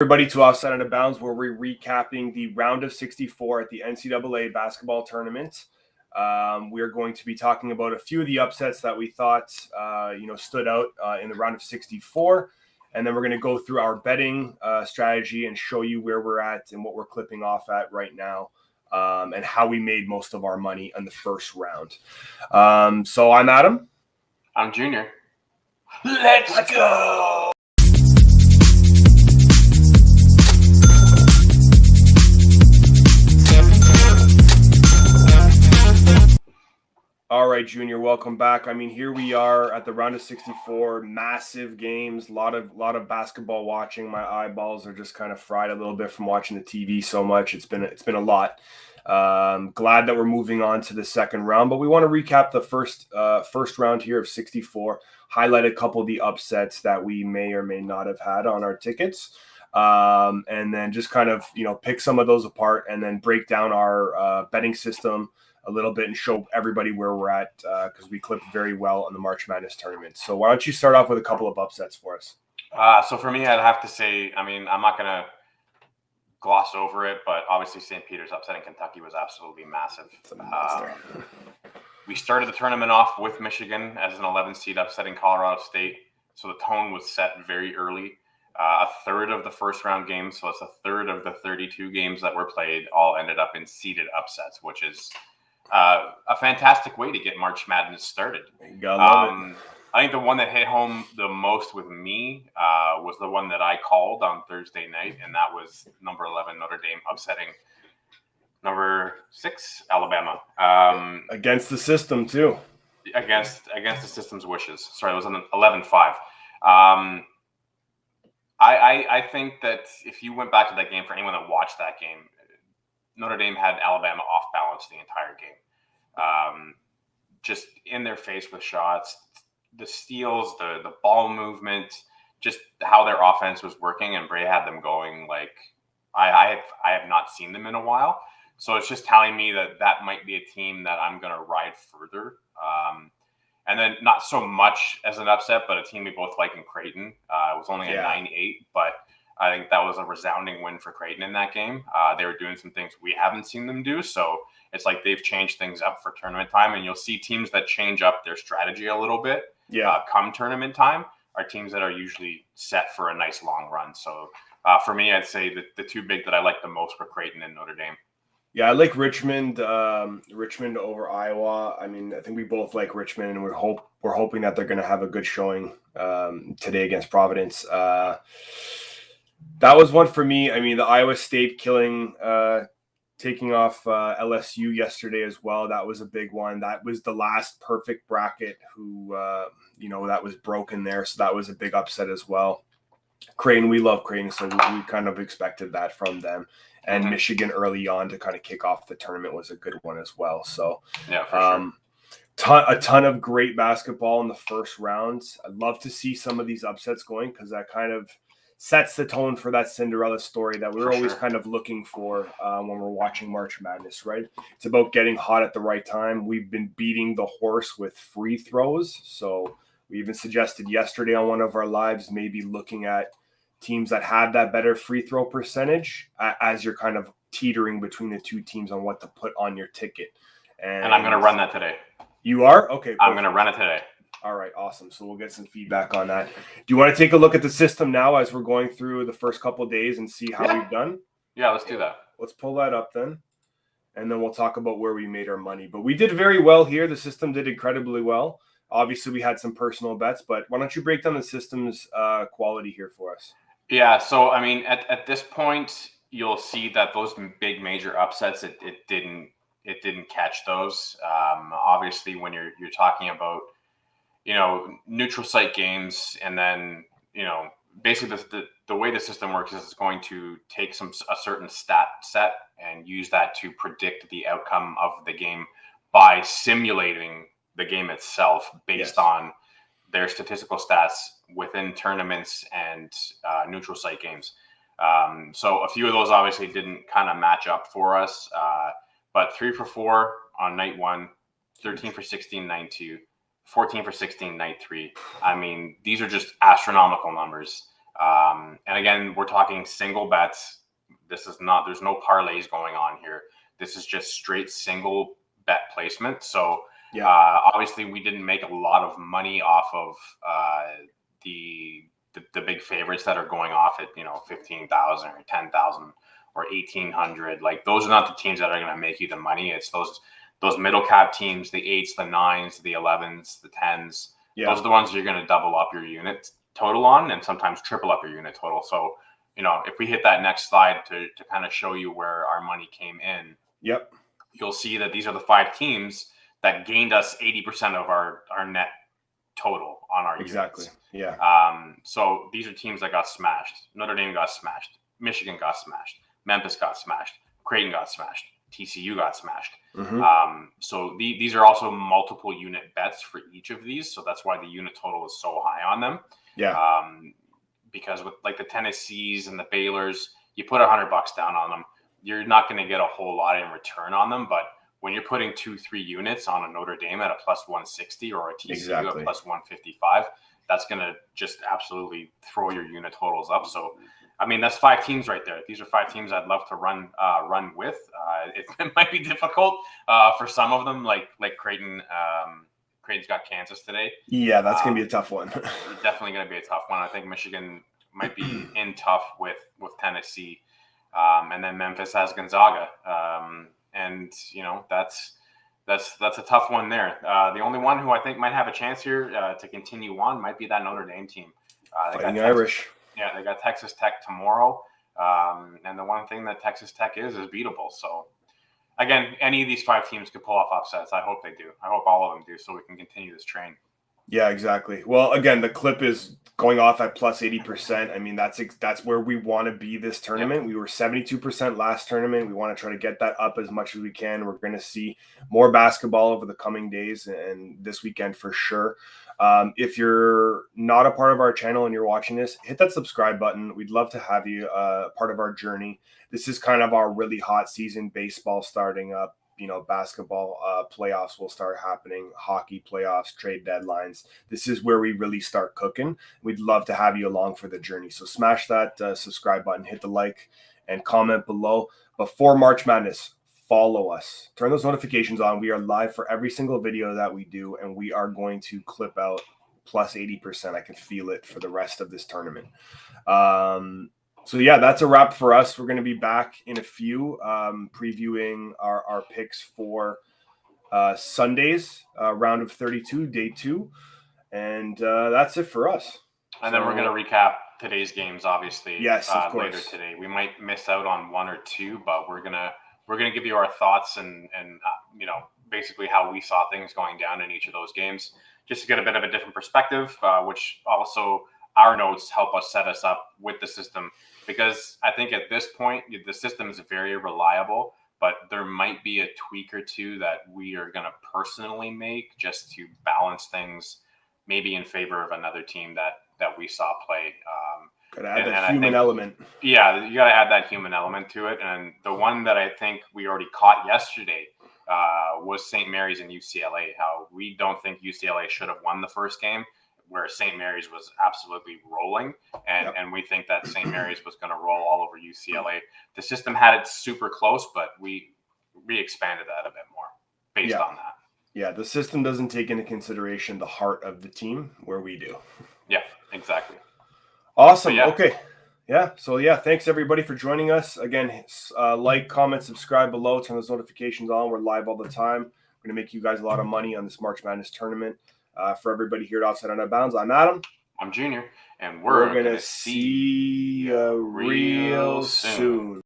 Everybody to Offside and Abounds, where we're recapping the round of 64 at the Ncaa basketball tournament. We're going to be talking about a few of the upsets that we thought stood out in the round of 64, and then we're going to go through our betting strategy and show you where we're at and what we're clipping off at right now, and how we made most of our money in the first round. So I'm Adam. I'm Junior. Let's go! All right, Junior, welcome back. I mean, here we are at the round of 64, massive games, a lot of basketball watching. My eyeballs are just kind of fried a little bit from watching the TV so much. It's been a lot. Glad that we're moving on to the second round, but we want to recap the first round here of 64, highlight a couple of the upsets that we may or may not have had on our tickets, and then just kind of pick some of those apart and then break down our betting system a little bit and show everybody where we're at, because we clipped very well on the March Madness tournament. So why don't you start off with a couple of upsets for us? So for me, I'd have to say, I mean, I'm not going to gloss over it, but obviously St. Peter's upsetting Kentucky was absolutely massive. We started the tournament off with Michigan as an 11 seed upsetting Colorado State. So the tone was set very early. A third of the first round games, so it's a third of the 32 games that were played, all ended up in seeded upsets, which is a fantastic way to get March Madness started. I think the one that hit home the most with me was the one that I called on Thursday night, and that was number 11 Notre Dame upsetting number 6 Alabama. Against the system too. Against the system's wishes. Sorry, it was an 11-5. I think that if you went back to that game, for anyone that watched that game, Notre Dame had Alabama off balance the entire game. Just in their face with shots, the steals, the ball movement, just how their offense was working, and Bray had them going like I have not seen them in a while. So it's just telling me that might be a team that I'm going to ride further. And then not so much as an upset, but a team we both like in Creighton. It was only a 9-8, but I think that was a resounding win for Creighton in that game. They were doing some things we haven't seen them do, so it's like they've changed things up for tournament time, and you'll see teams that change up their strategy a little bit come tournament time are teams that are usually set for a nice long run. So for me, I'd say that the two big that I like the most were Creighton and Notre Dame. Yeah, I like Richmond over Iowa. I mean, I think we both like Richmond, and we're hoping that they're going to have a good showing today against Providence. That was one for me. I mean, the Iowa State taking off LSU yesterday as well. That was a big one. That was the last perfect bracket that was broken there. So that was a big upset as well. Creighton, we love Creighton, so we kind of expected that from them. And Michigan early on to kind of kick off the tournament was a good one as well. So yeah, for sure. A ton of great basketball in the first rounds. I'd love to see some of these upsets going, because that kind of sets the tone for that Cinderella story that we're always kind of looking for when we're watching March Madness, right? It's about getting hot at the right time. We've been beating the horse with free throws. So we even suggested yesterday on one of our lives maybe looking at teams that have that better free throw percentage as you're kind of teetering between the two teams on what to put on your ticket. And I'm going to run that today. You are? Okay. I'm going to run it today. All right, awesome. So we'll get some feedback on that. Do you want to take a look at the system now as we're going through the first couple of days and see how we've done? Yeah, let's do that. Let's pull that up then, and then we'll talk about where we made our money. But we did very well here. The system did incredibly well. Obviously, we had some personal bets, but why don't you break down the system's quality here for us? Yeah, so, I mean, at this point, you'll see that those big major upsets, it didn't catch those. Obviously, when you're talking about neutral site games, and then, basically the way the system works is it's going to take a certain stat set and use that to predict the outcome of the game by simulating the game itself based on their statistical stats within tournaments and neutral site games. So a few of those obviously didn't kind of match up for us, but 3 for 4 on night 1, 13 for 16 night 2, 14 for 16 night 3. I mean, these are just astronomical numbers. And again, we're talking single bets. There's no parlays going on here. This is just straight single bet placement. So obviously we didn't make a lot of money off of the big favorites that are going off at 15,000 or 10,000 or 1,800. Like, those are not the teams that are going to make you the money. It's those middle cap teams, the 8s, the 9s, the 11s, the 10s. Those are the ones you're going to double up your unit total on, and sometimes triple up your unit total. So, if we hit that next slide to kind of show you where our money came in, you'll see that these are the 5 teams that gained us 80% of our net total on our units. So these are teams that got smashed. Notre Dame got smashed. Michigan got smashed. Memphis got smashed. Creighton got smashed. TCU got smashed. So these are also multiple unit bets for each of these. So that's why the unit total is so high on them. Because with like the Tennessees and the Baylors, you put $100 down on them, you're not going to get a whole lot in return on them. But when you're putting 2-3 units on a Notre Dame at a plus 160 or a TCU at plus 155, that's going to just absolutely throw your unit totals up. So, I mean, that's 5 teams right there. These are 5 teams I'd love to run with. It might be difficult for some of them, like Creighton. Creighton's got Kansas today. Yeah, that's going to be a tough one. Definitely going to be a tough one. I think Michigan might be in tough with Tennessee. And then Memphis has Gonzaga. And that's a tough one there. The only one who I think might have a chance here to continue on might be that Notre Dame team. Fighting Irish. Yeah, they got Texas Tech tomorrow. And the one thing that Texas Tech is beatable. So, again, any of these 5 teams could pull off upsets. I hope they do. I hope all of them do, so we can continue this train. Yeah, exactly. Well, again, the clip is going off at plus 80%. I mean, that's where we want to be this tournament. We were 72% last tournament. We want to try to get that up as much as we can. We're going to see more basketball over the coming days and this weekend for sure. If you're not a part of our channel and you're watching this, hit that subscribe button. We'd love to have you part of our journey. This is kind of our really hot season. Baseball starting up. Basketball playoffs will start happening, hockey playoffs, trade deadlines. This is where we really start cooking. We'd love to have you along for the journey. So smash that subscribe button, hit the like, and comment below. Before March Madness, follow us. Turn those notifications on. We are live for every single video that we do, and we are going to clip out plus 80%. I can feel it for the rest of this tournament. So, yeah, that's a wrap for us. We're going to be back in a few previewing our picks for Sunday's round of 32, day 2. And that's it for us. And then we're going to recap today's games, obviously. Yes, of course. Later today. We might miss out on 1 or 2, but we're gonna give you our thoughts and basically how we saw things going down in each of those games, just to get a bit of a different perspective, which also our notes help us set us up with the system. Because I think at this point, the system is very reliable, but there might be a tweak or two that we are going to personally make just to balance things, maybe in favor of another team that we saw play. Got to add that human element. Yeah, you got to add that human element to it. And the one that I think we already caught yesterday was St. Mary's and UCLA, how we don't think UCLA should have won the first game, where St. Mary's was absolutely rolling, and we think that St. Mary's was going to roll all over UCLA. The system had it super close, but we expanded that a bit more based on that. Yeah, the system doesn't take into consideration the heart of the team, where we do. Yeah, exactly. Awesome. Okay. Yeah. So, thanks everybody for joining us. Again, like, comment, subscribe below, turn those notifications on. We're live all the time. We're going to make you guys a lot of money on this March Madness tournament. For everybody here at Offside on Out of Bounds, I'm Adam. I'm Junior. And we're going to see you real soon.